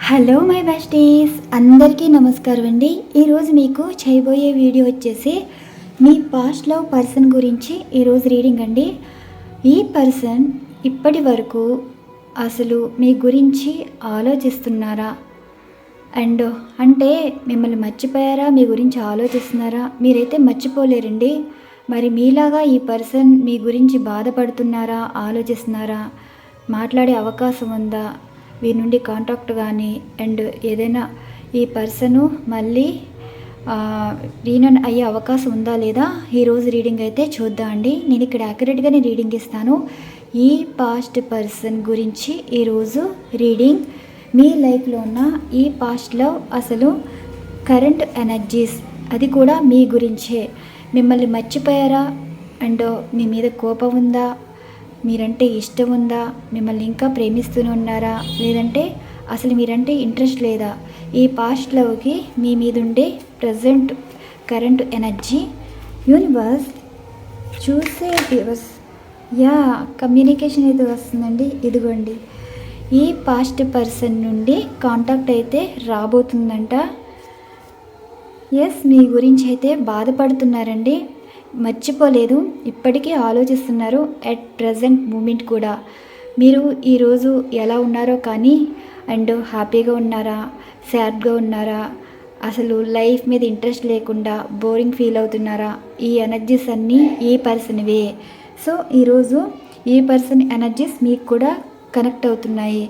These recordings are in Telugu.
హలో మై బెస్టీస్, అందరికీ నమస్కారం అండి. ఈరోజు మీకు చేయబోయే వీడియో వచ్చేసి మీ పాస్ట్ లవ్ పర్సన్ గురించి ఈరోజు రీడింగ్ అండి. ఈ పర్సన్ ఇప్పటి వరకు అసలు మీ గురించి ఆలోచిస్తున్నారా? అంటే మిమ్మల్ని మర్చిపోయారా? మీ గురించి ఆలోచిస్తున్నారా? మీరైతే మర్చిపోలేరండి. మరి మీలాగా ఈ పర్సన్ మీ గురించి బాధపడుతున్నారా, ఆలోచిస్తున్నారా, మాట్లాడే అవకాశం ఉందా, వీరి నుండి కాంటాక్ట్ కానీ ఏదైనా ఈ పర్సను మళ్ళీ రీయూనియన్ అయ్యే అవకాశం ఉందా లేదా ఈరోజు రీడింగ్ అయితే చూద్దాం అండి. నేను ఇక్కడ యాక్యురేట్గానే రీడింగ్ ఇస్తాను. ఈ పాస్ట్ పర్సన్ గురించి ఈరోజు రీడింగ్. మీ లైఫ్లో ఉన్న ఈ పాస్ట్లో అసలు కరెంట్ ఎనర్జీస్, అది కూడా మీ గురించే. మిమ్మల్ని మర్చిపోయారా? మీ మీద కోపం ఉందా? మీరంటే ఇష్టం ఉందా? మిమ్మల్ని ఇంకా ప్రేమిస్తూనే ఉన్నారా? లేదంటే అసలు మీరంటే ఇంట్రెస్ట్ లేదా? ఈ పాస్ట్ లవ్కి మీ మీద ఉండే ప్రజెంట్ కరెంట్ ఎనర్జీ యూనివర్స్ చూసే దివస్ కమ్యూనికేషన్ అయితే వస్తుందండి. ఇదిగోండి, ఈ పాస్ట్ పర్సన్ నుండి కాంటాక్ట్ అయితే రాబోతుందంట. మీ గురించి అయితే బాధపడుతున్నారండి, మర్చిపోలేదు, ఇప్పటికీ ఆలోచిస్తున్నారు. అట్ ప్రజెంట్ మూమెంట్ కూడా మీరు ఈరోజు ఎలా ఉన్నారో కానీ హ్యాపీగా ఉన్నారా, సాడ్గా ఉన్నారా, అసలు లైఫ్ మీద ఇంట్రెస్ట్ లేకుండా బోరింగ్ ఫీల్ అవుతున్నారా? ఈ ఎనర్జీస్ అన్నీ ఈ పర్సన్వే. సో ఈరోజు ఈ పర్సన్ ఎనర్జీస్ మీకు కూడా కనెక్ట్ అవుతున్నాయి.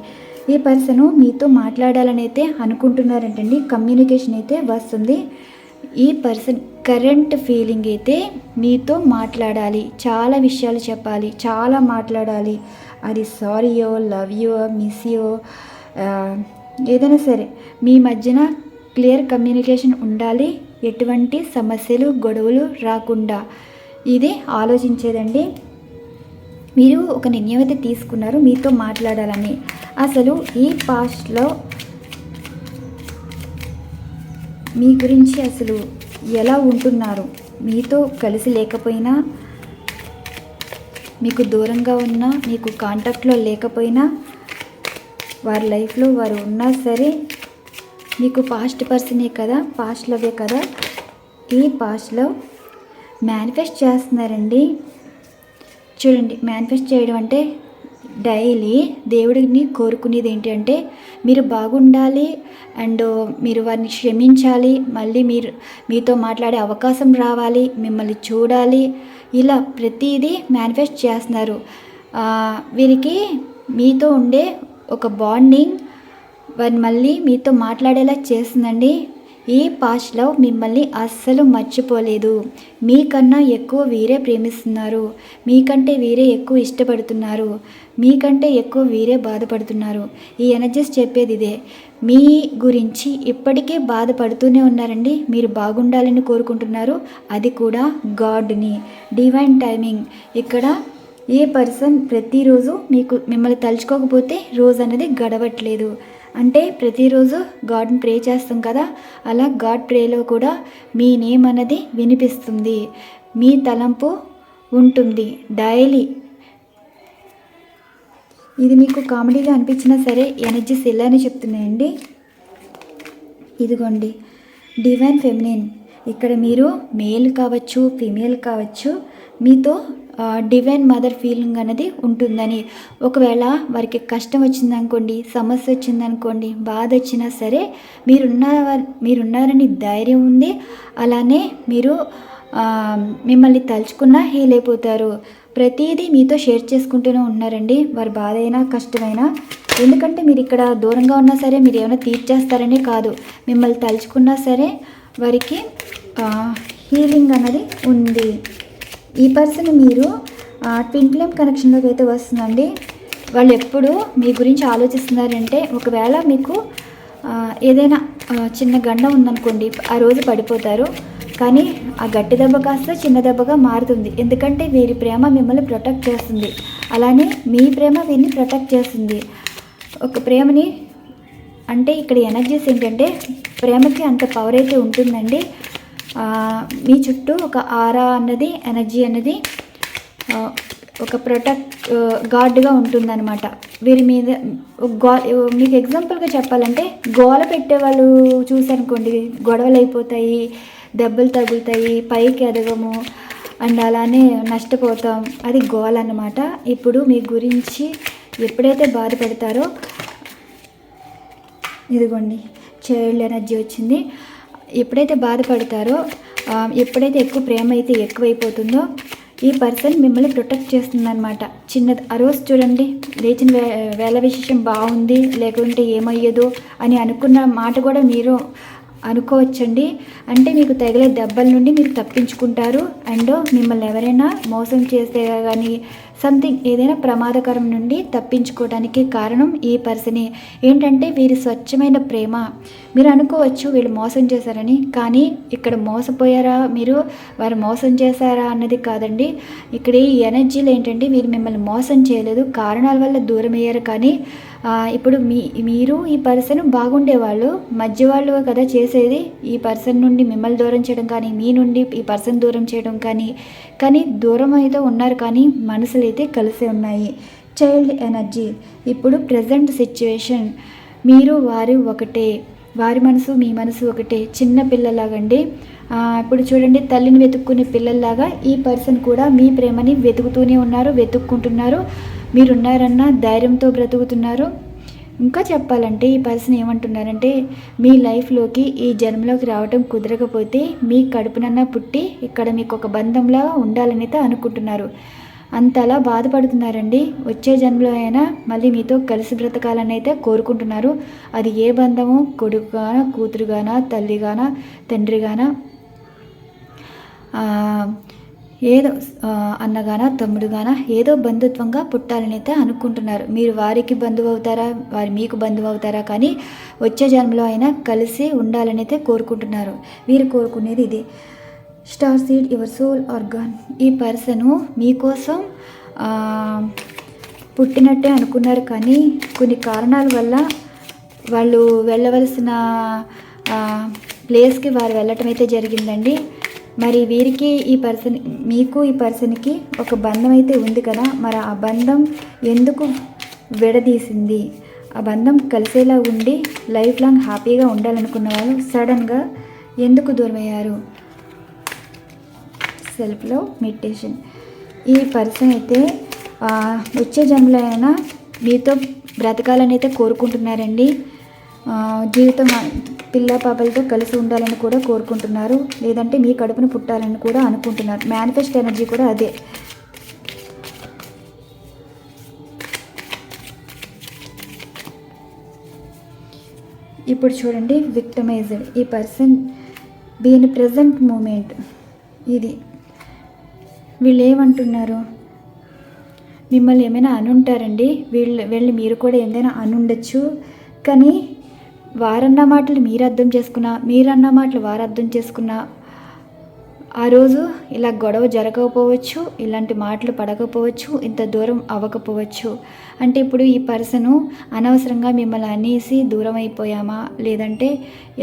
ఈ పర్సను మీతో మాట్లాడాలని అయితే అనుకుంటున్నారంటండి. కమ్యూనికేషన్ అయితే వస్తుంది. ఈ పర్సన్ కరెంట్ ఫీలింగ్ అయితే మీతో మాట్లాడాలి, చాలా విషయాలు చెప్పాలి, చాలా మాట్లాడాలి. అది సారీయో, లవ్ యూ, మిస్ యూ, ఏదైనా సరే మీ మధ్యన క్లియర్ కమ్యూనికేషన్ ఉండాలి. ఎటువంటి సమస్యలు, గొడవలు రాకుండా ఇది ఆలోచించేదండి. మీరు ఒక నిర్ణయం అయితే తీసుకున్నారు మీతో మాట్లాడాలని. అసలు ఈ పాస్ట్లో మీ గురించి అసలు ఎలా ఉంటున్నారు? మీతో కలిసి లేకపోయినా, మీకు దూరంగా ఉన్నా, మీకు కాంటాక్ట్లో లేకపోయినా, వారి లైఫ్లో వారు ఉన్నా సరే, మీకు పాస్ట్ పర్సనే కదా, పాస్ట్ లవే కదా. ఈ పాస్ట్లో మేనిఫెస్ట్ చేస్తున్నారండి. చూడండి, మేనిఫెస్ట్ చేయడం అంటే డైలీ దేవుడిని కోరుకునేది ఏంటి అంటే మీరు బాగుండాలి, మీరు వారిని క్షమించాలి, మళ్ళీ మీతో మాట్లాడే అవకాశం రావాలి, మిమ్మల్ని చూడాలి, ఇలా ప్రతిదీ మేనిఫెస్ట్ చేస్తున్నారు. వీరికి మీతో ఉండే ఒక బాండింగ్ వారిని మళ్ళీ మీతో మాట్లాడేలా చేస్తుందండి. ఈ పాస్ట్ లవ్ మిమ్మల్ని అస్సలు మర్చిపోలేదు. మీకన్నా ఎక్కువ వీరే ప్రేమిస్తున్నారు, మీకంటే వీరే ఎక్కువ ఇష్టపడుతున్నారు, మీకంటే ఎక్కువ వీరే బాధపడుతున్నారు. ఈ ఎనర్జీస్ చెప్పేది ఇదే. మీ గురించి ఇప్పటికే బాధపడుతూనే ఉన్నారండి. మీరు బాగుండాలని కోరుకుంటున్నారు, అది కూడా గాడ్ని, డివైన్ టైమింగ్. ఇక్కడ ఏ పర్సన్ ప్రతిరోజు మిమ్మల్ని తలుచుకోకపోతే రోజు అనేది గడవట్లేదు. అంటే ప్రతిరోజు గాడ్ని ప్రే చేస్తాం కదా, అలా గాడ్ ప్రేలో కూడా మీ నేమ్ అన్నది వినిపిస్తుంది, మీ తలంపు ఉంటుంది డైలీ. ఇది మీకు కామెడీగా అనిపించినా సరే ఎనర్జీస్ ఇలానే చెప్తున్నాయండి. ఇదిగోండి, డివైన్ ఫెమినిన్. ఇక్కడ మీరు మేల్ కావచ్చు, ఫీమేల్ కావచ్చు, మీతో డివైన్ మదర్ ఫీలింగ్ అనేది ఉంటుందని. ఒకవేళ వారికి కష్టం వచ్చిందనుకోండి, సమస్య వచ్చిందనుకోండి, బాధ వచ్చినా సరే మీరున్నారని ధైర్యం ఉంది. అలానే మీరు మిమ్మల్ని తలుచుకున్నా హీల్ అయిపోతారు. ప్రతిదీ మీతో షేర్ చేసుకుంటూనే ఉన్నారండి, వారి బాధ అయినా కష్టమైనా. ఎందుకంటే మీరు ఇక్కడ దూరంగా ఉన్నా సరే మీరు ఏమైనా తీర్చేస్తారనే కాదు, మిమ్మల్ని తలుచుకున్నా సరే వారికి హీలింగ్ అన్నది ఉంది. ఈ పర్సన్ మీరు ట్విన్ ఫ్లేమ్ కనెక్షన్లోకి అయితే వస్తుందండి. వాళ్ళు ఎప్పుడు మీ గురించి ఆలోచిస్తున్నారంటే, ఒకవేళ మీకు ఏదైనా చిన్న గండం ఉందనుకోండి, ఆ రోజు పడిపోతారు, కానీ ఆ గట్టి దెబ్బ కాస్త చిన్న దెబ్బగా మారుతుంది. ఎందుకంటే వీరి ప్రేమ మిమ్మల్ని ప్రొటెక్ట్ చేస్తుంది, అలానే మీ ప్రేమ వీరిని ప్రొటెక్ట్ చేస్తుంది. ఒక ప్రేమని అంటే ఇక్కడ ఎనర్జీస్ ఏంటంటే ప్రేమకి అంత పవర్ అయితే ఉంటుందండి. మీ చుట్టూ ఒక ఆరా అన్నది, ఎనర్జీ అన్నది ఒక గార్డ్గా ఉంటుందన్నమాట. వీరి మీద మీకు ఎగ్జాంపుల్గా చెప్పాలంటే గోల పెట్టే వాళ్ళు చూసారనుకోండి, గొడవలు అయిపోతాయి, దెబ్బలు తగులుతాయి, పైకి ఎదగము అండ్ అలానే నష్టపోతాం. అది గోల్ అన్నమాట. ఇప్పుడు మీ గురించి ఎప్పుడైతే బాధపడతారో, ఇదిగోండి చైల్డ్ ఎనర్జీ వచ్చింది. ఎప్పుడైతే బాధపడతారో, ఎప్పుడైతే ఎక్కువ ప్రేమ అయితే ఎక్కువైపోతుందో ఈ పర్సన్ మిమ్మల్ని ప్రొటెక్ట్ చేస్తుందన్నమాట. చిన్నది ఆ రోజు చూడండి, లేచిన వేళ విశేషం బాగుంది, లేకుంటే ఏమయ్యేదో అని అనుకున్న మాట కూడా మీరు అనుకోవచ్చండి. అంటే మీకు తగిలే దెబ్బల నుండి మీరు తప్పించుకుంటారు. అండ్ మిమ్మల్ని ఎవరైనా మోసం చేస్తే కానీ సంథింగ్ ఏదైనా ప్రమాదకరం నుండి తప్పించుకోవడానికి కారణం ఈ పర్సనే. ఏంటంటే వీరి స్వచ్ఛమైన ప్రేమ. మీరు అనుకోవచ్చు వీళ్ళు మోసం చేశారని, కానీ ఇక్కడ మోసపోయారా మీరు, వారు మోసం చేశారా అన్నది కాదండి. ఇక్కడ ఈ ఎనర్జీలు ఏంటంటే వీరు మిమ్మల్ని మోసం చేయలేదు, కారణాల వల్ల దూరం అయ్యారు. కానీ ఇప్పుడు మీరు ఈ పర్సన్ బాగుండేవాళ్ళు, మధ్య వాళ్ళు కదా చేసేది. ఈ పర్సన్ నుండి మిమ్మల్ని దూరం చేయడం కానీ, మీ నుండి ఈ పర్సన్ దూరం చేయడం కానీ దూరం అయితే ఉన్నారు, కానీ మనసులు అయితే కలిసే ఉన్నాయి. Child energy. ఇప్పుడు ప్రజెంట్ సిచ్యువేషన్ మీరు వారు ఒకటే, వారి మనసు మీ మనసు ఒకటే, చిన్న పిల్లలాగండి. ఇప్పుడు చూడండి, తల్లిని వెతుక్కునే పిల్లల్లాగా ఈ పర్సన్ కూడా మీ ప్రేమని వెతుకుతూనే ఉన్నారు, వెతుక్కుంటున్నారు. మీరున్నారన్న ధైర్యంతో బ్రతుకుతున్నారు. ఇంకా చెప్పాలంటే ఈ పర్సన్ ఏమంటున్నారంటే, మీ లైఫ్లోకి ఈ జన్మలోకి రావటం కుదరకపోతే మీ కడుపునన్నా పుట్టి ఇక్కడ మీకు ఒక బంధంలా ఉండాలనైతే అనుకుంటున్నారు. అంతలా బాధపడుతున్నారండి. వచ్చే జన్మలో అయినా మళ్ళీ మీతో కలిసి బ్రతకాలని అయితే కోరుకుంటున్నారు. అది ఏ బంధము, కొడుకుగానా, కూతురుగానా, తల్లిగానా, తండ్రిగానా, ఏదో అన్నగానా, తమ్ముడుగానా, ఏదో బంధుత్వంగా పుట్టాలని అయితే అనుకుంటున్నారు. మీరు వారికి బంధువు అవుతారా, వారు మీకు బంధువు అవుతారా, కానీ వచ్చే జన్మలో అయినా కలిసి ఉండాలని అయితే కోరుకుంటున్నారు. వీరు కోరుకునేది ఇది. Star seed your soul organ. ఈ పర్సను మీకోసం పుట్టినట్టే అనుకున్నారు, కానీ కొన్ని కారణాల వల్ల వాళ్ళు వెళ్ళవలసిన ప్లేస్కి వారు వెళ్ళటం అయితే జరిగిందండి. మరి వీరికి ఈ పర్సన్, మీకు ఈ పర్సన్కి ఒక బంధం అయితే ఉంది కదా, మరి ఆ బంధం ఎందుకు విడదీసింది? ఆ బంధం కలిసేలా ఉండి లైఫ్ లాంగ్ హ్యాపీగా ఉండాలనుకున్న వాళ్ళు సడన్గా ఎందుకు దూరం అయ్యారు? Self love meditation. ఈ పర్సన్ అయితే వచ్చే జన్మలో అయినా మీతో బ్రతకాలని అయితే కోరుకుంటున్నారండి. జీవితం పిల్ల పాపలతో కలిసి ఉండాలని కూడా కోరుకుంటున్నారు, లేదంటే మీ కడుపును పుట్టాలని కూడా అనుకుంటున్నారు. మేనిఫెస్ట్ ఎనర్జీ కూడా అదే. ఇప్పుడు చూడండి, విక్టమైజ్డ్. ఈ పర్సన్ బీన్ ప్రెజెంట్ మూమెంట్. ఇది వీళ్ళు ఏమంటున్నారు, మిమ్మల్ని ఏమైనా అనుంటారండి. వీళ్ళు మీరు కూడా ఏదైనా అనుండొచ్చు, కానీ వారన్న మాటలు మీరు అర్థం చేసుకున్నా, మీరన్న మాటలు వారు అర్థం చేసుకున్నా ఆ రోజు ఇలా గొడవ జరగకపోవచ్చు, ఇలాంటి మాటలు పడకపోవచ్చు, ఇంత దూరం అవ్వకపోవచ్చు. అంటే ఇప్పుడు ఈ పర్సను అనవసరంగా మిమ్మల్ని అనేసి దూరం అయిపోయామా, లేదంటే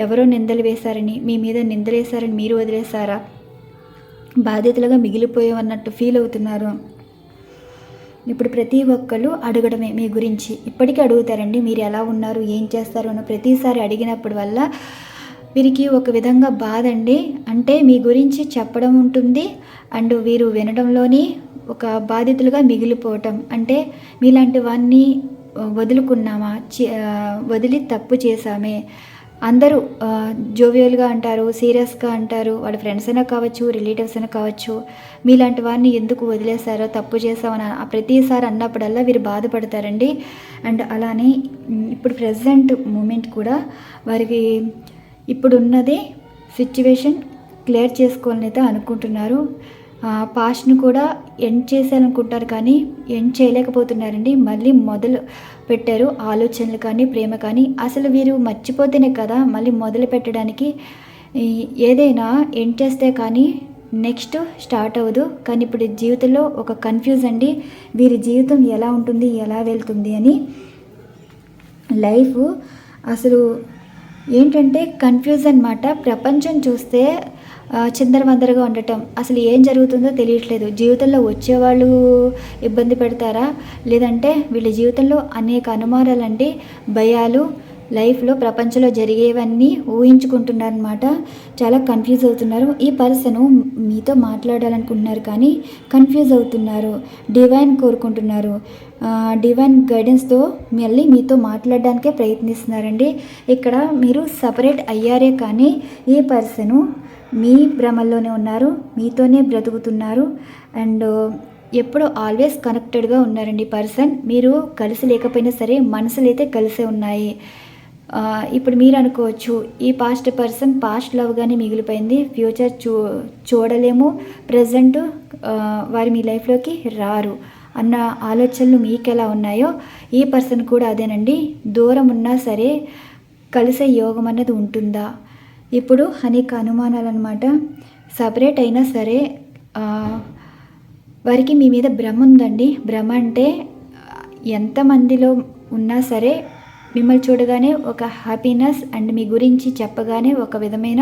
ఎవరో నిందలు వేశారని, మీ మీద నిందలు వేశారని మీరు వదిలేశారా, బాధ్యతలుగా మిగిలిపోయామన్నట్టు ఫీల్ అవుతున్నారు. ఇప్పుడు ప్రతి ఒక్కళ్ళు అడగడమే మీ గురించి. ఇప్పటికీ అడుగుతారండి, మీరు ఎలా ఉన్నారు, ఏం చేస్తారు అని ప్రతిసారి అడిగినప్పుడు వల్ల వీరికి ఒక విధంగా బాధ అండి. అంటే మీ గురించి చెప్పడం ఉంటుంది, అండ్ వీరు వినడంలోని ఒక బాధితులుగా మిగిలిపోవటం. అంటే మీలాంటి వాన్ని వదులుకున్నామా, వదిలి తప్పు చేశామే. అందరూ జోవియల్గా అంటారు, సీరియస్గా అంటారు, వాళ్ళ ఫ్రెండ్స్ అయినా కావచ్చు, రిలేటివ్స్ అయినా కావచ్చు. మీలాంటి వారిని ఎందుకు వదిలేశారో, తప్పు చేసామని ప్రతిసారి అన్నప్పుడల్లా వీరు బాధపడతారండి. అండ్ అలానే ఇప్పుడు ప్రజెంట్ మూమెంట్ కూడా వారికి ఇప్పుడున్నది సిచ్యువేషన్ క్లియర్ చేసుకోవాలని అయితే అనుకుంటున్నారు. పాస్ట్ను కూడా ఎండ్ చేసేయాలనుకుంటారు, కానీ ఎండ్ చేయలేకపోతున్నారండి. మళ్ళీ మొదలు పెట్టారు ఆలోచనలు కానీ, ప్రేమ కానీ. అసలు వీరు మర్చిపోతేనే కదా మళ్ళీ మొదలు పెట్టడానికి. ఏదైనా ఎండ్ చేస్తే కానీ నెక్స్ట్ స్టార్ట్ అవ్వదు. కానీ ఇప్పుడు జీవితంలో ఒక కన్ఫ్యూజ్ అండి, వీరి జీవితం ఎలా ఉంటుంది, ఎలా వెళ్తుంది అని. లైఫ్ అసలు ఏంటంటే కన్ఫ్యూజ్ అన్నమాట. ప్రపంచం చూస్తే చిందరవందరగా ఉండటం, అసలు ఏం జరుగుతుందో తెలియట్లేదు. జీవితంలో వచ్చేవాళ్ళు ఇబ్బంది పెడతారా, లేదంటే వీళ్ళ జీవితంలో అనేక అనుమానాలంటే భయాలు, లైఫ్లో ప్రపంచంలో జరిగేవన్నీ ఊహించుకుంటున్నారనమాట. చాలా కన్ఫ్యూజ్ అవుతున్నారు. ఈ పర్సను మీతో మాట్లాడాలనుకుంటున్నారు కానీ కన్ఫ్యూజ్ అవుతున్నారు. డివైన్ కోరుకుంటున్నారు. డివైన్ గైడెన్స్తో మళ్ళీ మీతో మాట్లాడడానికే ప్రయత్నిస్తున్నారండి. ఇక్కడ మీరు సపరేట్ అయ్యారే కానీ ఈ పర్సను మీ భ్రమల్లోనే ఉన్నారు, మీతోనే బ్రతుకుతున్నారు. అండ్ ఎప్పుడు ఆల్వేస్ కనెక్టెడ్గా ఉన్నారండి పర్సన్. మీరు కలిసి లేకపోయినా సరే మనసులు అయితే కలిసే ఉన్నాయి. ఇప్పుడు మీరు అనుకోవచ్చు, ఈ పాస్ట్ పర్సన్ పాస్ట్ లవ్గానే మిగిలిపోయింది, ఫ్యూచర్ చూడలేము, ప్రజెంట్ వారు మీ లైఫ్లోకి రారు అన్న ఆలోచనలు మీకు ఎలా ఉన్నాయో ఈ పర్సన్ కూడా అదేనండి. దూరం ఉన్నా సరే కలిసే యోగం అన్నది ఉంటుందా? ఇప్పుడు అనేక అనుమానాలు అనమాట. సపరేట్ అయినా సరే వారికి మీ మీద భ్రమ ఉందండి. భ్రమ అంటే ఎంతమందిలో ఉన్నా సరే మిమ్మల్ని చూడగానే ఒక హ్యాపీనెస్ అండ్ మీ గురించి చెప్పగానే ఒక విధమైన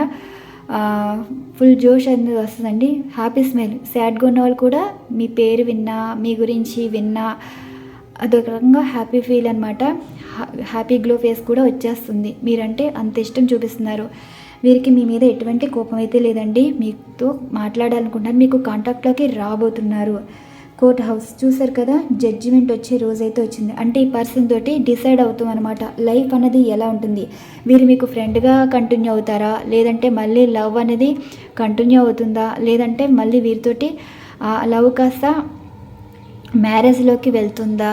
ఫుల్ జోష్ అనేది వస్తుందండి. Happy smile. సాడ్గా ఉన్న వాళ్ళు కూడా మీ పేరు విన్నా, మీ గురించి విన్నా అదొక రకంగా హ్యాపీ ఫీల్ అనమాట. హ్యాపీ గ్లో ఫేస్ కూడా వచ్చేస్తుంది. మీరంటే అంత ఇష్టం చూపిస్తున్నారు. వీరికి మీ మీద ఎటువంటి కోపం అయితే లేదండి. మీతో మాట్లాడాలనుకుంటున్నారు, మీకు కాంటాక్ట్లోకి రాబోతున్నారు. కోర్ట్ హౌస్ చూసారు కదా, జడ్జిమెంట్ వచ్చే రోజైతే వచ్చింది. అంటే ఈ పర్సన్ తోటి డిసైడ్ అవుతాం అనమాట, లైఫ్ అనేది ఎలా ఉంటుంది. వీరు మీకు ఫ్రెండ్గా కంటిన్యూ అవుతారా, లేదంటే మళ్ళీ లవ్ అనేది కంటిన్యూ అవుతుందా, లేదంటే మళ్ళీ వీరితోటి లవ్ కాస్త మ్యారేజ్లోకి వెళ్తుందా,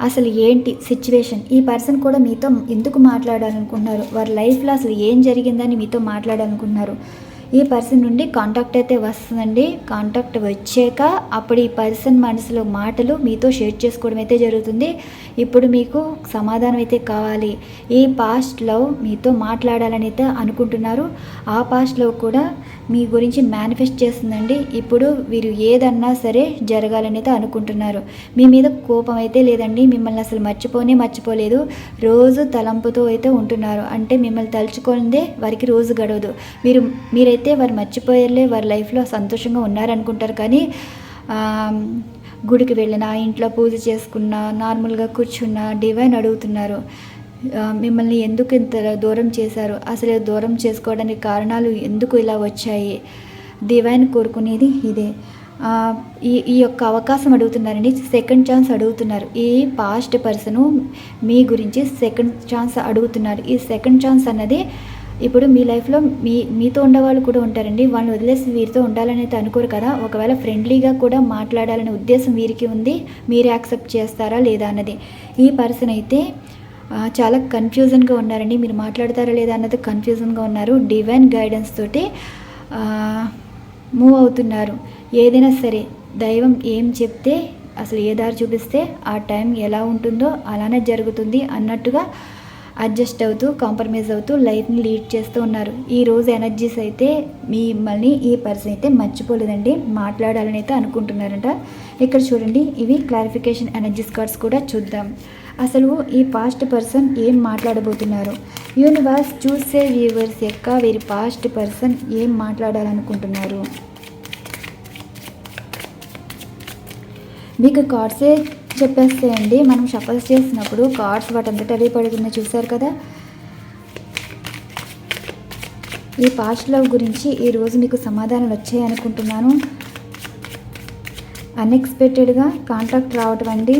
అసలు ఏంటి సిచ్యువేషన్. ఈ పర్సన్ కూడా మీతో ఎందుకు మాట్లాడాలనుకుంటున్నారు, వారి లైఫ్లో అసలు ఏం జరిగిందని మీతో మాట్లాడాలనుకుంటున్నారు. ఈ పర్సన్ నుండి కాంటాక్ట్ అయితే వస్తుందండి. కాంటాక్ట్ వచ్చాక అప్పుడు ఈ పర్సన్ మనసులో మాటలు మీతో షేర్ చేసుకోవడం అయితే జరుగుతుంది. ఇప్పుడు మీకు సమాధానం అయితే కావాలి. ఈ పాస్ట్ లవ్ మీతో మాట్లాడాలని అయితే అనుకుంటున్నారు. ఆ పాస్ట్ లవ్ కూడా మీ గురించి మేనిఫెస్ట్ చేస్తుందండి. ఇప్పుడు వీరు ఏదన్నా సరే జరగాలని అయితే అనుకుంటున్నారు. మీ మీద కోపం అయితే లేదండి. మిమ్మల్ని అసలు మర్చిపోలేదు. రోజు తలంపుతో అయితే ఉంటున్నారు. అంటే మిమ్మల్ని తలుచుకుందే వారికి రోజు గడవదు. మీరైతే వారు మర్చిపోయారులే, వారి లైఫ్లో సంతోషంగా ఉన్నారనుకుంటారు. కానీ గుడికి వెళ్ళినా, ఇంట్లో పూజ చేసుకున్నా, నార్మల్గా కూర్చున్నా డివైన్ అడుగుతున్నారు, మిమ్మల్ని ఎందుకు ఇంత దూరం చేశారు, అసలు దూరం చేసుకోవడానికి కారణాలు ఎందుకు ఇలా వచ్చాయి. డివైన్ కోరుకునేది ఇదే. ఈ యొక్క అవకాశం అడుగుతున్నారండి. సెకండ్ ఛాన్స్ అడుగుతున్నారు. ఈ పాస్ట్ పర్సను మీ గురించి సెకండ్ ఛాన్స్ అడుగుతున్నారు. ఈ సెకండ్ ఛాన్స్ అన్నది ఇప్పుడు మీ లైఫ్లో మీతో ఉండేవాళ్ళు కూడా ఉంటారండి. వాళ్ళని వదిలేసి వీరితో ఉండాలని అయితే అనుకోరు కదా. ఒకవేళ ఫ్రెండ్లీగా కూడా మాట్లాడాలనే ఉద్దేశం వీరికి ఉంది. మీరు యాక్సెప్ట్ చేస్తారా లేదా అన్నది. ఈ పర్సన్ అయితే చాలా కన్ఫ్యూజన్గా ఉన్నారండి. మీరు మాట్లాడతారా లేదా అన్నది కన్ఫ్యూజన్గా ఉన్నారు. డివైన్ గైడెన్స్ తోటి మూవ్ అవుతున్నారు. ఏదైనా సరే దైవం ఏం చెప్తే, అసలు ఏ దారి చూపిస్తే ఆ టైం ఎలా ఉంటుందో అలానే జరుగుతుంది అన్నట్టుగా అడ్జస్ట్ అవుతూ, కాంప్రమైజ్ అవుతూ లైఫ్ని లీడ్ చేస్తూ ఉన్నారు. ఈరోజు ఎనర్జీస్ అయితే మిమ్మల్ని ఈ పర్సన్ అయితే మర్చిపోలేదండి. మాట్లాడాలని అయితే అనుకుంటున్నారంట. ఇక్కడ చూడండి, ఇవి క్లారిఫికేషన్ ఎనర్జీస్ కార్డ్స్ కూడా చూద్దాం. అసలు ఈ పాస్ట్ పర్సన్ ఏం మాట్లాడబోతున్నారు. యూనివర్స్ చూసే వ్యూవర్స్ యొక్క వీరి పాస్ట్ పర్సన్ ఏం మాట్లాడాలనుకుంటున్నారు. మీకు కార్డ్సే చెప్పేస్తాయండి. మనం షఫల్స్ చేసినప్పుడు కార్డ్స్ వాటంతట అవే పడుతున్నాయి, చూసారు కదా. ఈ పాస్ట్ లవ్ గురించి ఈరోజు మీకు సమాధానాలు వచ్చాయి అనుకుంటున్నాను. అన్ఎక్స్పెక్టెడ్గా కాంటాక్ట్ రావటం అండి.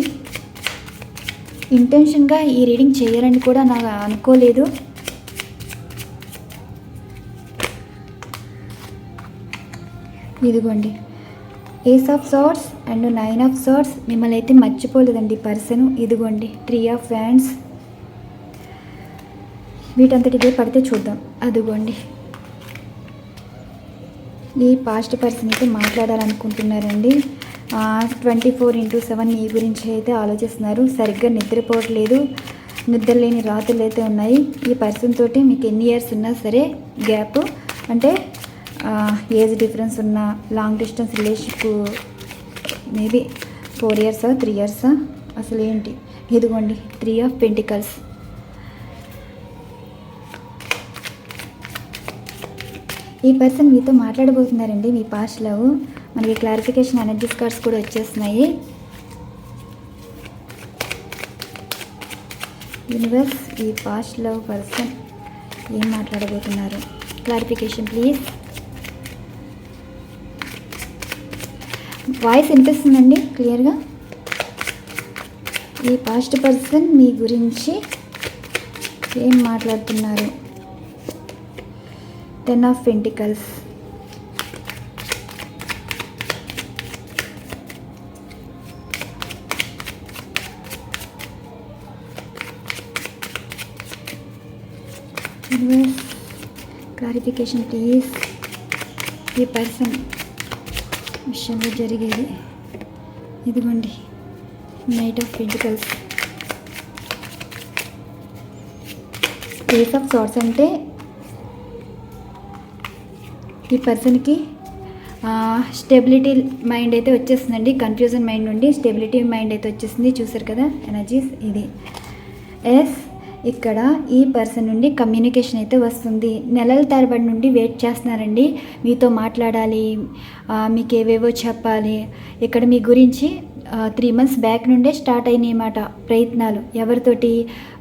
ఇంటెన్షన్గా ఈ రీడింగ్ చేయాలని కూడా నాకు అనుకోలేదు. ఇదిగోండి, ఏస్ ఆఫ్ సార్డ్స్ అండ్ 9 ఆఫ్ సార్డ్స్. మిమ్మల్ని అయితే మర్చిపోలేదండి పర్సన్. ఇదిగోండి 3 ఆఫ్ హ్యాండ్స్. వీటంతటిదే పడితే చూద్దాం. అదిగోండి, ఈ పాస్ట్ పర్సన్ అయితే మాట్లాడాలనుకుంటున్నారండి. 24/7 ఈ గురించి అయితే ఆలోచిస్తున్నారు. సరిగ్గా నిద్రపోవట్లేదు. నిద్రలేని రాత్రులు అయితే ఉన్నాయి. ఈ పర్సన్ తోటి మీకు ఎన్ని ఇయర్స్ ఉన్నా సరే గ్యాప్, అంటే ఏజ్ డిఫరెన్స్ ఉన్న లాంగ్ డిస్టెన్స్ రిలేషన్షిప్ మేబీ 4 ఇయర్సా 3 ఇయర్సా అసలు ఏంటి. ఇదిగోండి 3 ఆఫ్ పెంటికల్స్. ఈ పర్సన్ మీతో మాట్లాడబోతున్నారండి. మీ పాస్ట్ లవ్ మనకి క్లారిఫికేషన్ ఎనర్జీస్ కార్డ్స్ కూడా వచ్చేస్తున్నాయి. యూనివర్స్, ఈ పాస్ట్ లవ్ పర్సన్ ఏం మాట్లాడబోతున్నారు? Clarification please. వాయిస్ వినిపిస్తుందండి క్లియర్గా? ఈ పాస్ట్ పర్సన్ మీ గురించి ఏం మాట్లాడుతున్నారు? 10 ఆఫ్ పెంటికల్స్, క్లారిఫికేషన్ ప్లీజ్. ఈ పర్సన్ విషయంలో జరిగేది ఇదిగోండి, knight of pentacles, ace of swords. అంటే ఈ పర్సన్కి స్టెబిలిటీ మైండ్ అయితే వచ్చేస్తుందండి. కన్ఫ్యూజన్ మైండ్ నుండి స్టెబిలిటీ మైండ్ అయితే వచ్చేసింది. చూసారు కదా ఎనర్జీస్. ఇది ఇక్కడ ఈ పర్సన్ నుండి కమ్యూనికేషన్ అయితే వస్తుంది. నెలల తరబడి నుండి వెయిట్ చేస్తున్నారండి. మీతో మాట్లాడాలి, మీకు ఏవేవో చెప్పాలి. ఇక్కడ మీ గురించి 3 months బ్యాక్ నుండే స్టార్ట్ అయినాయి అన్నమాట ప్రయత్నాలు. ఎవరితోటి?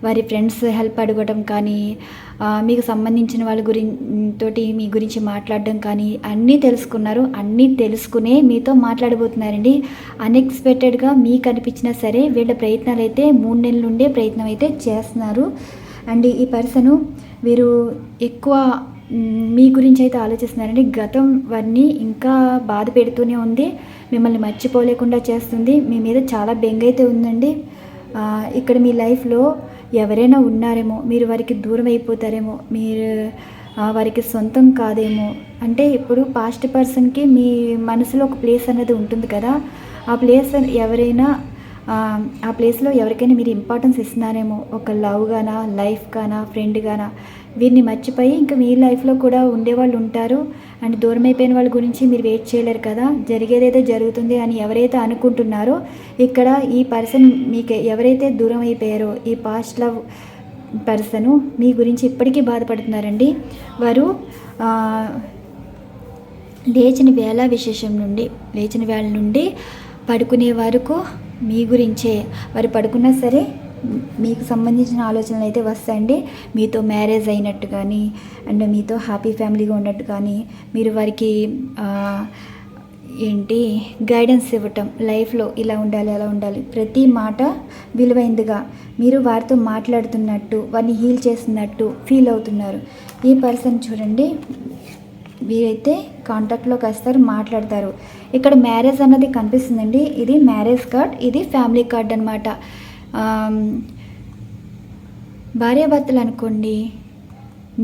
వారి ఫ్రెండ్స్ హెల్ప్ అడగడం కానీ, మీకు సంబంధించిన వాళ్ళ తోటి మీ గురించి మాట్లాడడం కానీ అన్నీ తెలుసుకున్నారు. అన్నీ తెలుసుకునే మీతో మాట్లాడబోతున్నారండి. అన్ఎక్స్పెక్టెడ్గా మీకు అనిపించినా సరే వీళ్ళ ప్రయత్నాలు అయితే 3 నెలల నుండే ప్రయత్నం అయితే చేస్తున్నారు. అండ్ ఈ పర్సను వీరు ఎక్కువ మీ గురించి అయితే ఆలోచిస్తున్నారండి. గతం వారిని ఇంకా బాధ పెడుతూనే ఉంది, మిమ్మల్ని మర్చిపోలేకుండా చేస్తుంది. మీ మీద చాలా బెంగ అయితే ఉందండి. ఇక్కడ మీ లైఫ్లో ఎవరైనా ఉన్నారేమో, మీరు వారికి దూరం అయిపోతారేమో, మీరు వారికి సొంతం కాదేమో. అంటే ఇప్పుడు పాస్ట్ పర్సన్కి మీ మనసులో ఒక ప్లేస్ అనేది ఉంటుంది కదా, ఆ ప్లేస్ ఎవరైనా ఆ ప్లేస్లో ఎవరికైనా మీరు ఇంపార్టెన్స్ ఇస్తున్నారేమో. ఒక లవ్ గానా, లైఫ్ గానా, ఫ్రెండ్ గానా, వీరిని మర్చిపోయి ఇంకా మీ లైఫ్లో కూడా ఉండేవాళ్ళు ఉంటారు. అండ్ దూరం అయిపోయిన వాళ్ళ గురించి మీరు వెయిట్ చేయలేరు కదా, జరిగేదైతే జరుగుతుంది అని ఎవరైతే అనుకుంటున్నారో, ఇక్కడ ఈ పర్సన్ మీకు ఎవరైతే దూరం అయిపోయారో ఈ పాస్ట్ లవ్ పర్సను మీ గురించి ఇప్పటికీ బాధపడుతున్నారండి. వారు లేచిన వేళ నుండి పడుకునే వరకు మీ గురించే. వారు పడుకున్నా సరే మీకు సంబంధించిన ఆలోచనలు అయితే వస్తాయండి. మీతో మ్యారేజ్ అయినట్టు కానీ, అండ్ మీతో హ్యాపీ ఫ్యామిలీగా ఉన్నట్టు కానీ, మీరు వారికి గైడెన్స్ ఇవ్వటం, లైఫ్లో ఇలా ఉండాలి, అలా ఉండాలి, ప్రతి మాట విలువైందిగా మీరు వారితో మాట్లాడుతున్నట్టు, వారిని హీల్ చేస్తున్నట్టు ఫీల్ అవుతున్నారు. ఈ పర్సన్ చూడండి, వీరైతే కాంటాక్ట్లోకి వస్తారు, మాట్లాడతారు. ఇక్కడ మ్యారేజ్ అన్నది కనిపిస్తుందండి. ఇది మ్యారేజ్ కార్డ్, ఇది ఫ్యామిలీ కార్డ్ అనమాట. భార్యాభర్తలు అనుకోండి,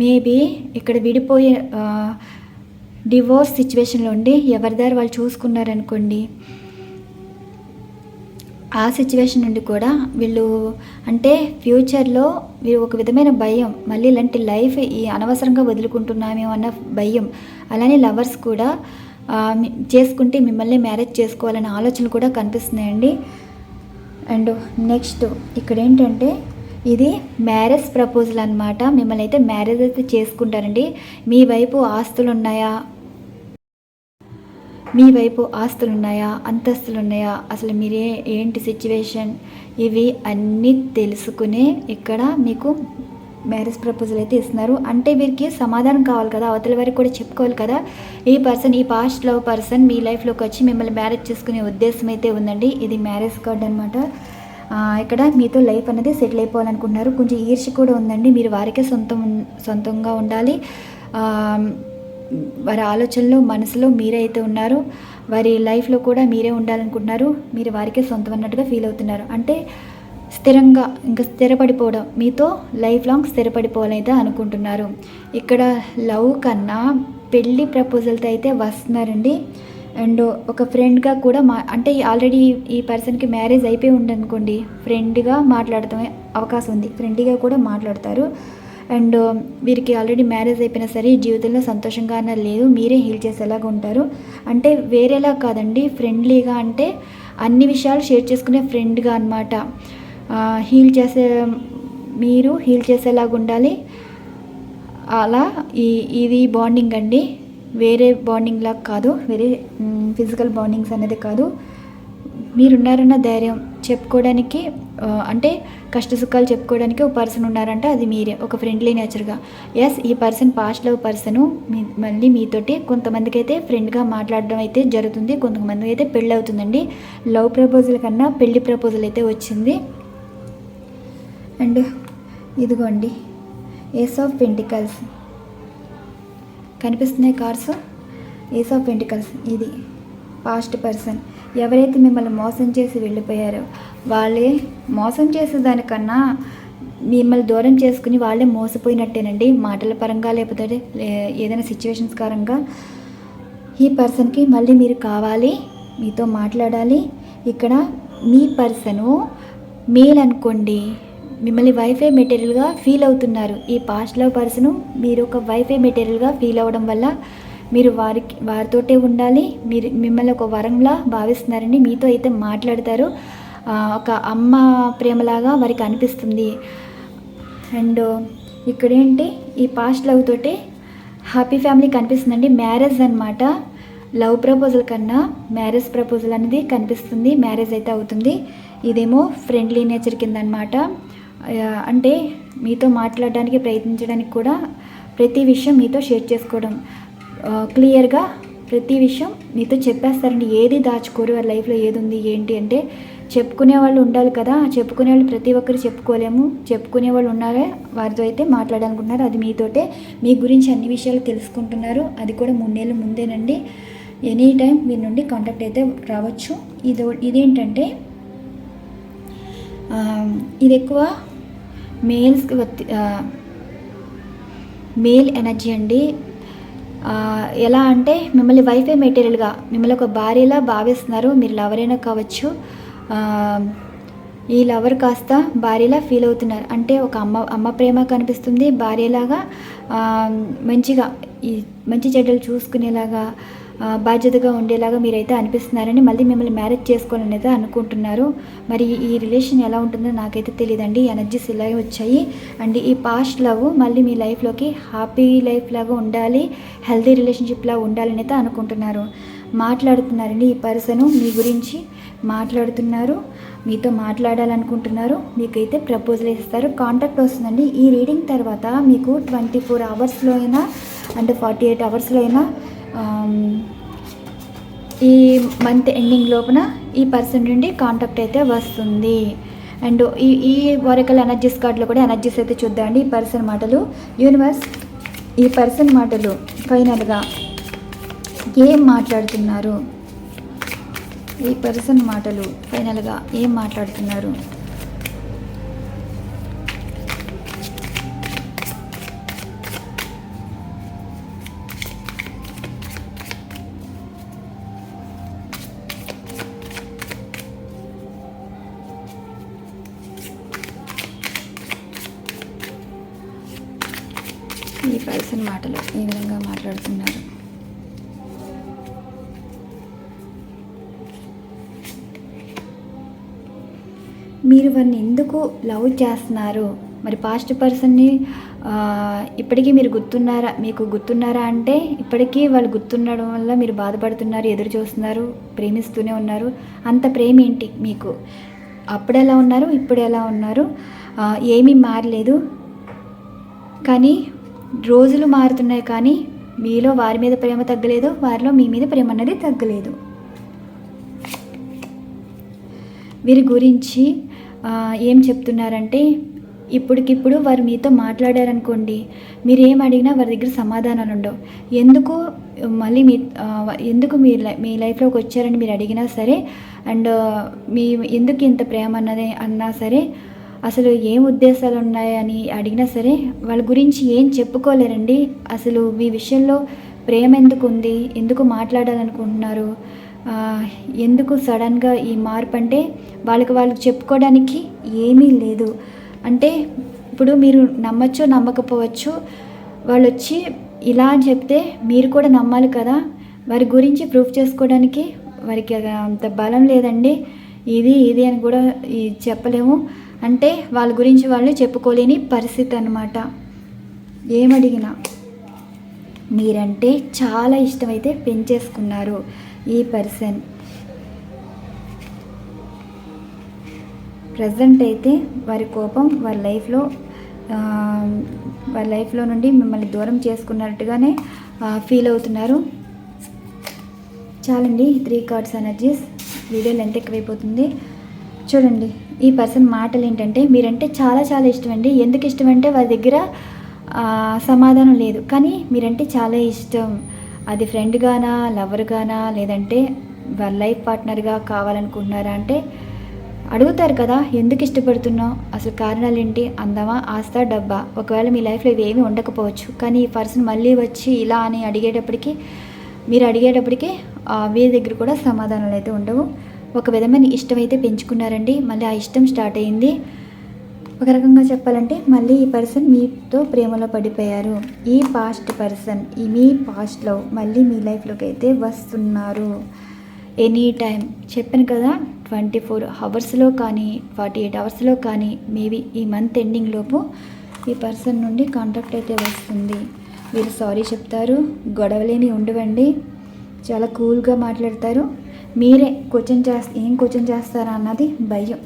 మేబీ ఇక్కడ విడిపోయే డివోర్స్ సిచ్యువేషన్లో ఉండి ఎవరిదారు వాళ్ళు చూసుకున్నారనుకోండి, ఆ సిచ్యువేషన్ నుండి కూడా వీళ్ళు అంటే ఫ్యూచర్లో వీరు ఒక విధమైన భయం, మళ్ళీ ఇలాంటి లైఫ్ ఈ అనవసరంగా వదులుకుంటున్నామేమో అన్న భయం. అలానే లవర్స్ కూడా చేసుకుంటే మిమ్మల్ని మ్యారేజ్ చేసుకోవాలనే ఆలోచనలు కూడా కనిపిస్తున్నాయండి. అండ్ నెక్స్ట్ ఇక్కడ ఏంటంటే ఇది మ్యారేజ్ ప్రపోజల్ అనమాట. మిమ్మల్ని అయితే మ్యారేజ్ అయితే చేసుకుంటారండి. మీ వైపు ఆస్తులు ఉన్నాయా, అంతస్తులు ఉన్నాయా, అసలు మీరే ఏంటి సిచ్యువేషన్, ఇవి అన్నీ తెలుసుకునే ఇక్కడ మీకు మ్యారేజ్ ప్రపోజల్ అయితే ఇస్తున్నారు. అంటే వీరికి సమాధానం కావాలి కదా, అవతల వారికి కూడా చెప్పుకోవాలి కదా. ఈ పాస్ట్ లవ్ పర్సన్ మీ లైఫ్లోకి వచ్చి మిమ్మల్ని మ్యారేజ్ చేసుకునే ఉద్దేశం అయితే ఉందండి. ఇది మ్యారేజ్ కార్డ్ అనమాట. ఇక్కడ మీతో లైఫ్ అనేది సెటిల్ అయిపోవాలనుకుంటున్నారు. కొంచెం ఈర్ష్య కూడా ఉందండి. మీరు వారికే సొంతంగా ఉండాలి. వారి ఆలోచనలో, మనసులో మీరే అయితే ఉన్నారు. వారి లైఫ్లో కూడా మీరే ఉండాలనుకుంటున్నారు. మీరు వారికే సొంతం అన్నట్టుగా ఫీల్ అవుతున్నారు. అంటే స్థిరంగా ఇంకా స్థిరపడిపోవడం, మీతో లైఫ్ లాంగ్ స్థిరపడిపోవాలైతే అనుకుంటున్నారు. ఇక్కడ లవ్ కన్నా పెళ్ళి ప్రపోజల్తో అయితే వస్తున్నారండి. అండ్ ఒక ఫ్రెండ్గా కూడా అంటే ఆల్రెడీ ఈ పర్సన్కి మ్యారేజ్ అయిపోయి ఉండనుకోండి, ఫ్రెండ్గా మాట్లాడటం అవకాశం ఉంది. ఫ్రెండ్గా కూడా మాట్లాడతారు. అండ్ వీరికి ఆల్రెడీ మ్యారేజ్ అయిపోయినా సరే జీవితంలో సంతోషంగా అన్న లేదు, మీరే హీల్ చేసేలాగా ఉంటారు. అంటే వేరేలా కాదండి, ఫ్రెండ్లీగా, అంటే అన్ని విషయాలు షేర్ చేసుకునే ఫ్రెండ్గా అనమాట. మీరు హీల్ చేసేలాగా ఉండాలి. అలా ఇది బాండింగ్ అండి. వేరే బాండింగ్ లాగా కాదు, వేరే ఫిజికల్ బాండింగ్స్ అనేది కాదు. మీరున్నారన్న ధైర్యం చెప్పుకోవడానికి, అంటే కష్ట సుఖాలు చెప్పుకోవడానికి ఒక పర్సన్ ఉన్నారంటే అది మీరే, ఒక ఫ్రెండ్లీ నేచర్గా. ఎస్, ఈ పర్సన్ పాస్ట్ లవ్ పర్సను మళ్ళీ మీతోటి కొంతమందికి అయితే ఫ్రెండ్గా మాట్లాడడం అయితే జరుగుతుంది, కొంతమందికి అయితే పెళ్ళి అవుతుందండి. లవ్ ప్రపోజల్ కన్నా పెళ్లి ప్రపోజల్ అయితే వచ్చింది. అండ్ ఇదిగోండి ఏస్ ఆఫ్ పెంటికల్స్ కనిపిస్తున్నాయి కార్డ్స్. ఏస్ ఆఫ్ పెంటికల్స్, ఇది పాస్ట్ పర్సన్. ఎవరైతే మిమ్మల్ని మోసం చేసి వెళ్ళిపోయారో వాళ్ళే, మోసం చేసేదానికన్నా మిమ్మల్ని దూరం చేసుకుని వాళ్ళే మోసపోయినట్టేనండి, మాటల పరంగా లేకపోతే ఏదైనా సిచ్యువేషన్స్ పరంగా. ఈ పర్సన్కి మళ్ళీ మీరు కావాలి, మీతో మాట్లాడాలి. ఇక్కడ మీ పర్సను మేల్ అనుకోండి, మిమ్మల్ని వైఫై మెటీరియల్గా ఫీల్ అవుతున్నారు. ఈ పాస్ట్ లవ్ పర్సను మీరు ఒక వైఫై మెటీరియల్గా ఫీల్ అవ్వడం వల్ల మీరు వారితోటే ఉండాలి, మీరు మిమ్మల్ని ఒక వరంలా భావిస్తున్నారండి. మీతో అయితే మాట్లాడతారు, ఒక అమ్మ ప్రేమలాగా వారికి అనిపిస్తుంది. అండ్ ఇక్కడేంటి, ఈ పాస్ట్ లవ్ తోటి హ్యాపీ ఫ్యామిలీ కనిపిస్తుందండి. మ్యారేజ్ అనమాట. లవ్ ప్రపోజల్ కన్నా మ్యారేజ్ ప్రపోజల్ అనేది కనిపిస్తుంది. మ్యారేజ్ అయితే అవుతుంది. ఇదేమో ఫ్రెండ్లీ నేచర్ కింద అనమాట. అంటే మీతో మాట్లాడడానికి ప్రయత్నించడానికి కూడా, ప్రతి విషయం మీతో షేర్ చేసుకోవడం, క్లియర్గా ప్రతి విషయం మీతో చెప్పేస్తారండి. ఏది దాచుకోరు, వారి లైఫ్లో ఏది ఉంది ఏంటి అంటే. చెప్పుకునే వాళ్ళు ఉండాలి కదా, చెప్పుకునే వాళ్ళు ప్రతి ఒక్కరు చెప్పుకోలేము. చెప్పుకునే వాళ్ళు ఉన్నారే, వారితో అయితే మాట్లాడాలనుకుంటున్నారు. అది మీతోటే, మీ గురించి అన్ని విషయాలు తెలుసుకుంటున్నారు. అది కూడా 3 నెలల ముందేనండి. ఎనీ టైం మీ నుండి కాంటాక్ట్ అయితే రావచ్చు. ఇదేంటంటే ఇది ఎక్కువ మేల్ ఎనర్జీ అండి. ఎలా అంటే మిమ్మల్ని వైఫై మెటీరియల్గా, మిమ్మల్ని ఒక భార్యలా భావిస్తున్నారు. మీరు లవరైనా కావచ్చు, ఈ లవర్ కాస్త భార్యలా ఫీల్ అవుతున్నారు. అంటే ఒక అమ్మ ప్రేమ కనిపిస్తుంది, భార్యలాగా మంచిగా ఈ మంచి చెడ్డలు చూసుకునేలాగా, బాధ్యతగా ఉండేలాగా మీరైతే అనిపిస్తున్నారని, మళ్ళీ మిమ్మల్ని మ్యారేజ్ చేసుకోవాలని అయితే అనుకుంటున్నారు. మరి ఈ రిలేషన్ ఎలా ఉంటుందో నాకైతే తెలియదండి. ఎనర్జీస్ ఇలాగే వచ్చాయి. అండ్ ఈ పాస్ట్ లవ్ మళ్ళీ మీ లైఫ్లోకి హ్యాపీ లైఫ్ లాగా ఉండాలి, హెల్తీ రిలేషన్షిప్ లాగా ఉండాలని అయితే అనుకుంటున్నారు. మాట్లాడుతున్నారండి, ఈ పర్సన్ మీ గురించి మాట్లాడుతున్నారు, మీతో మాట్లాడాలనుకుంటున్నారు. మీకైతే ప్రపోజల్ ఇస్తారు, కాంటాక్ట్ వస్తుందండి. ఈ రీడింగ్ తర్వాత మీకు 24 అవర్స్లో అయినా అంటే 48 అవర్స్లో అయినా, ఈ మంత్ ఎండింగ్ లోపున ఈ పర్సన్ నుండి కాంటాక్ట్ అయితే వస్తుంది. అండ్ ఈ ఒరకల్ ఎనర్జీస్ కార్డులో కూడా ఎనర్జీస్ అయితే చూద్దామండి. ఈ పర్సన్ మాటలు, యూనివర్స్ ఈ పర్సన్ మాటలు ఫైనల్గా ఏం మాట్లాడుతున్నారు, ఈ పర్సన్ మాటలు ఫైనల్గా ఏం మాట్లాడుతున్నారు. ఈ పర్సన్ మాటలు ఏ విధంగా మాట్లాడుతున్నారు. మీరు వారిని ఎందుకు లవ్ చేస్తున్నారు? మరి పాస్ట్ పర్సన్ని ఇప్పటికీ మీకు గుర్తున్నారా అంటే, ఇప్పటికీ వాళ్ళు గుర్తుండడం వల్ల మీరు బాధపడుతున్నారు, ఎదురు చూస్తున్నారు, ప్రేమిస్తూనే ఉన్నారు. అంత ప్రేమ ఏంటి మీకు? అప్పుడు ఎలా ఉన్నారు, ఇప్పుడు ఎలా ఉన్నారు? ఏమీ మారలేదు, కానీ రోజులు మారుతున్నాయి, కానీ మీలో వారి మీద ప్రేమ తగ్గలేదు, వారిలో మీ మీద ప్రేమ అన్నది తగ్గలేదు. వీరి గురించి ఏం చెప్తున్నారంటే, ఇప్పటికిప్పుడు వారు మీతో మాట్లాడారనుకోండి, మీరు ఏం అడిగినా వారి దగ్గర సమాధానాలు ఉండవు. ఎందుకు మీ లైఫ్లోకి వచ్చారని మీరు అడిగినా సరే, అండ్ ఎందుకు ఇంత ప్రేమ అన్నా సరే, అసలు ఏం ఉద్దేశాలు ఉన్నాయని అడిగినా సరే, వాళ్ళ గురించి ఏం చెప్పుకోలేరండి. అసలు మీ విషయంలో ప్రేమ ఎందుకు ఉంది, ఎందుకు మాట్లాడాలనుకుంటున్నారు, ఎందుకు సడన్గా ఈ మార్పు అంటే వాళ్ళకి చెప్పుకోవడానికి ఏమీ లేదు. అంటే ఇప్పుడు మీరు నమ్మచ్చో నమ్మకపోవచ్చు, వాళ్ళు వచ్చి ఇలా చెప్తే మీరు కూడా నమ్మాలి కదా. వారి గురించి ప్రూఫ్ చేసుకోవడానికి వారికి అంత బలం లేదండి. ఇది అని కూడా చెప్పలేము. అంటే వాళ్ళ గురించి వాళ్ళు చెప్పుకోలేని పరిస్థితి అన్నమాట. ఏమడిగినా మీరంటే చాలా ఇష్టమైతే పెంచేసుకున్నారు. ఈ పర్సన్ ప్రజెంట్ అయితే వారి కోపం వారి లైఫ్లో నుండి మిమ్మల్ని దూరం చేసుకున్నట్టుగానే ఫీల్ అవుతున్నారు. చాలండి 3 కార్డ్స్ ఎనర్జీస్. వీడియో లెంత్ ఎక్కువైపోతుంది. చూడండి, ఈ పర్సన్ మాటలు ఏంటంటే మీరంటే చాలా చాలా ఇష్టం అండి. ఎందుకు ఇష్టం అంటే వారి దగ్గర సమాధానం లేదు, కానీ మీరంటే చాలా ఇష్టం. అది ఫ్రెండ్గానా, లవర్గానా, లేదంటే వాళ్ళ లైఫ్ పార్ట్నర్గా కావాలనుకుంటున్నారా అంటే అడుగుతారు కదా, ఎందుకు ఇష్టపడుతున్నావు, అసలు కారణాలు ఏంటి, అందమా, ఆస్తా, డబ్బా. ఒకవేళ మీ లైఫ్లో ఇవేమీ ఉండకపోవచ్చు, కానీ ఈ పర్సన్ మళ్ళీ వచ్చి ఇలా అని మీరు అడిగేటప్పటికి వీరి దగ్గర కూడా సమాధానాలు అయితే ఉండవు. ఒక విధమైన ఇష్టం అయితే పెంచుకున్నారండి. మళ్ళీ ఆ ఇష్టం స్టార్ట్ అయింది. ఒక రకంగా చెప్పాలంటే మళ్ళీ ఈ పర్సన్ మీతో ప్రేమలో పడిపోయారు. ఈ పాస్ట్ పర్సన్ మీ పాస్ట్లో మళ్ళీ మీ లైఫ్లోకి అయితే వస్తున్నారు. ఎనీ టైం చెప్పాను కదా, 24 అవర్స్లో కానీ 48 అవర్స్లో కానీ మేబీ ఈ మంత్ ఎండింగ్ లోపు ఈ పర్సన్ నుండి కాంటాక్ట్ అయితే వస్తుంది. వీరు సారీ చెప్తారు. గొడవలేని ఉండవండి. చాలా కూల్గా మాట్లాడతారు. మీరే ఏం క్వశ్చన్ చేస్తారా అన్నది భయం.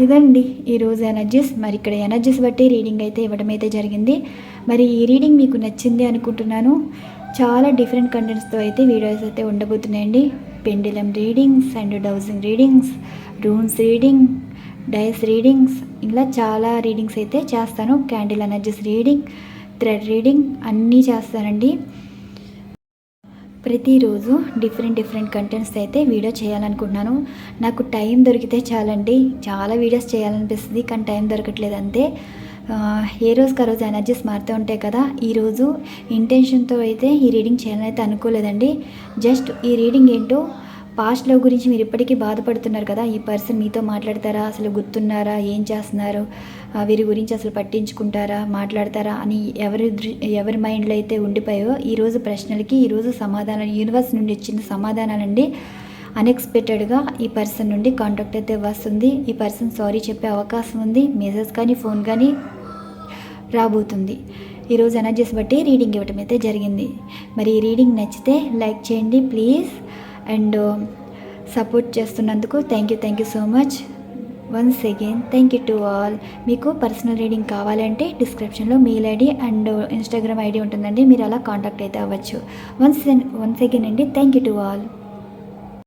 ఇదండి ఈరోజు ఎనర్జీస్. మరి ఇక్కడ ఎనర్జీస్ బట్టి రీడింగ్ అయితే ఇవ్వడం అయితే జరిగింది. మరి ఈ రీడింగ్ మీకు నచ్చింది అనుకుంటున్నాను. చాలా డిఫరెంట్ కంటెంట్స్తో అయితే వీడియోస్ అయితే ఉండబోతున్నాయండి. Pendulum readings and dowsing readings, runes reading, dice readings, ఇలా చాలా రీడింగ్స్ అయితే చేస్తాను. Candle energies reading, thread reading అన్నీ చేస్తానండి. ప్రతిరోజు డిఫరెంట్ కంటెంట్స్ అయితే వీడియో చేయాలనుకుంటున్నాను. నాకు టైం దొరికితే చాలండి, చాలా వీడియోస్ చేయాలనిపిస్తుంది, కానీ టైం దొరకట్లేదు అంతే. ఏ రోజుకి ఆ రోజు ఎనర్జీస్ మారుతూ ఉంటాయి కదా. ఈరోజు ఇంటెన్షన్తో అయితే ఈ రీడింగ్ చేయాలని అయితే అనుకోలేదండి. జస్ట్ ఈ రీడింగ్ ఏంటో, పాస్ట్ లవ్ గురించి మీరు ఇప్పటికీ బాధపడుతున్నారు కదా, ఈ పర్సన్ మీతో మాట్లాడతారా, అసలు గుర్తున్నారా, ఏం చేస్తున్నారు, వీరి గురించి అసలు పట్టించుకుంటారా, మాట్లాడతారా అని ఎవరి మైండ్లో అయితే ఉండిపోయో ఈరోజు ప్రశ్నలకి ఈరోజు సమాధానాలు యూనివర్స్ నుండి ఇచ్చిన సమాధానాలండి. అన్ఎక్స్పెక్టెడ్గా ఈ పర్సన్ నుండి కాంటాక్ట్ అయితే వస్తుంది. ఈ పర్సన్ సారీ చెప్పే అవకాశం ఉంది. మెసేజ్ కానీ ఫోన్ కానీ రాబోతుంది. ఈరోజు ఎనర్జీస్ బట్టి రీడింగ్ ఇవ్వటం అయితే జరిగింది. మరి ఈ రీడింగ్ నచ్చితే లైక్ చేయండి ప్లీజ్. అండ్ సపోర్ట్ చేస్తున్నందుకు thank you so much. Once again thank you to all. మీకు పర్సనల్ రీడింగ్ కావాలంటే డిస్క్రిప్షన్లో mail ID and Instagram ID ఉంటుందండి, మీరు అలా కాంటాక్ట్ అయితే అవ్వచ్చు. వన్స్ అగైన్ అండి, థ్యాంక్ యూ టు ఆల్.